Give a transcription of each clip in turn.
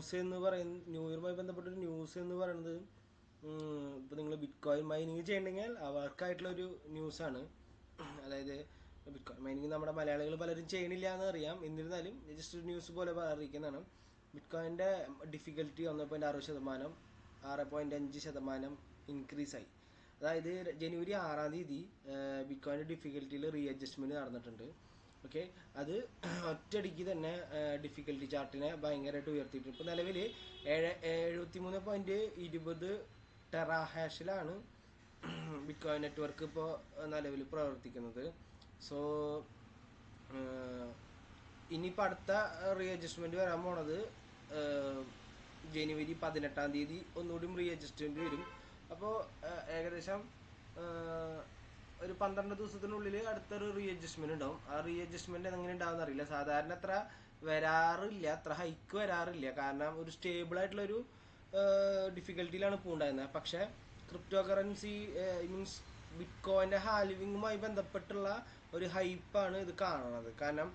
News എന്ന് പറയുന്ന new ഇയറുമായി ബന്ധപ്പെട്ടൊരു news എന്ന് പറയുന്നത് ഇപ്പോൾ നിങ്ങൾ ബിറ്റ്കോയിൻ മൈനിങ് ചെയ്യണമെങ്കിൽ അവർക്കായിട്ടുള്ളൊരു ന്യൂസാണ്. അതായത് ബിറ്റ്കോയിൻ മൈനിങ് നമ്മുടെ മലയാളികൾ പലരും ചെയ്യണില്ല എന്ന് അറിയാം. എന്നിരുന്നാലും ജസ്റ്റ് ഒരു ന്യൂസ് പോലെ അറിയിക്കുന്നതാണ്. ബിറ്റ്കോയിൻ്റെ ഡിഫിക്കൽറ്റി 1.6%, 6.5% ഇൻക്രീസായി. അതായത് ജനുവരി 6-ാം തീയതി ബിറ്റ്കോയിൻ്റെ ഡിഫിക്കൽറ്റിയിൽ റീ അഡ്ജസ്റ്റ്മെൻറ്റ് നടന്നിട്ടുണ്ട്. ഓക്കെ, അത് ഒറ്റയടിക്ക് തന്നെ ഡിഫിക്കൽറ്റി ചാർട്ടിനെ ഭയങ്കരമായിട്ട് ഉയർത്തിയിട്ടുണ്ട്. ഇപ്പോൾ നിലവിൽ 73.20 ടെറാഹാഷിലാണ് ബിറ്റ്കോയിൻ നെറ്റ്വർക്ക് ഇപ്പോൾ നിലവിൽ പ്രവർത്തിക്കുന്നത്. സോ ഇനിയിപ്പോൾ അടുത്ത റീ അഡ്ജസ്റ്റ്മെൻറ്റ് വരാൻ പോണത് ജനുവരി 18-ാം തീയതി ഒന്നുകൂടി റീ അഡ്ജസ്റ്റ്മെൻറ്റ് വരും. അപ്പോൾ ഏകദേശം ഒരു 12 ദിവസത്തിനുള്ളിൽ അടുത്തൊരു റീ അഡ്ജസ്റ്റ്മെൻറ്റ് ഉണ്ടാവും. ആ റീ അഡ്ജസ്റ്റ്മെൻറ്റ് എങ്ങനെ ഉണ്ടാവുമെന്ന് അറിയില്ല. സാധാരണ അത്ര വരാറില്ല, അത്ര ഹൈക്ക് വരാറില്ല. കാരണം ഒരു സ്റ്റേബിളായിട്ടുള്ളൊരു ഡിഫിക്കൽറ്റിയിലാണ് ഇപ്പോൾ ഉണ്ടായിരുന്നത്. പക്ഷേ ക്രിപ്റ്റോ കറൻസി മീൻസ് ബിറ്റ്കോയിൻ്റെ ഹാൽവിങ്ങുമായി ബന്ധപ്പെട്ടുള്ള ഒരു ഹൈപ്പാണ് ഇത് കാണുന്നത്. കാരണം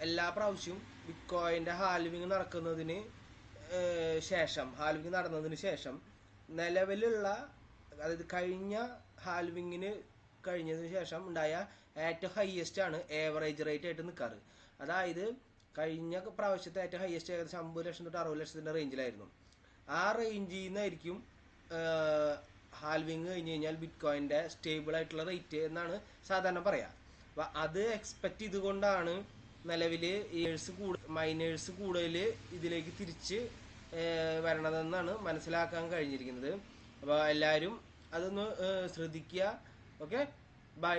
എല്ലാ പ്രാവശ്യവും ബിറ്റ്കോയിൻ്റെ ഹാൽവിങ് നടക്കുന്നതിന് ശേഷം നടന്നതിന് ശേഷം നിലവിലുള്ള, അതായത് കഴിഞ്ഞ ഹാൽവിങ്ങിന് കഴിഞ്ഞതിന് ശേഷം ഉണ്ടായ ഏറ്റവും ഹയസ്റ്റ് ആണ് ഏവറേജ് റേറ്റ് ആയിട്ട് നിൽക്കാറ്. അതായത് കഴിഞ്ഞ പ്രാവശ്യത്തെ ഏറ്റവും ഹയസ്റ്റ് ഏകദേശം 50 ലക്ഷം തൊട്ട് 60 ലക്ഷത്തിൻ്റെ റേഞ്ചിലായിരുന്നു. ആ റേഞ്ചിൽ നിന്നായിരിക്കും ഹാൽവിങ് കഴിഞ്ഞ് കഴിഞ്ഞാൽ ബിറ്റ്കോയിൻ്റെ സ്റ്റേബിൾ ആയിട്ടുള്ള റേറ്റ് എന്നാണ് സാധാരണ പറയുക. അപ്പോൾ അത് എക്സ്പെക്റ്റ് ചെയ്തുകൊണ്ടാണ് നിലവിൽ മൈനേഴ്സ് കൂടുതൽ ഇതിലേക്ക് തിരിച്ച് വരണതെന്നാണ് മനസ്സിലാക്കാൻ കഴിഞ്ഞിരിക്കുന്നത്. അപ്പോൾ എല്ലാവരും അതൊന്ന് ശ്രദ്ധിക്കുക. Okay, by.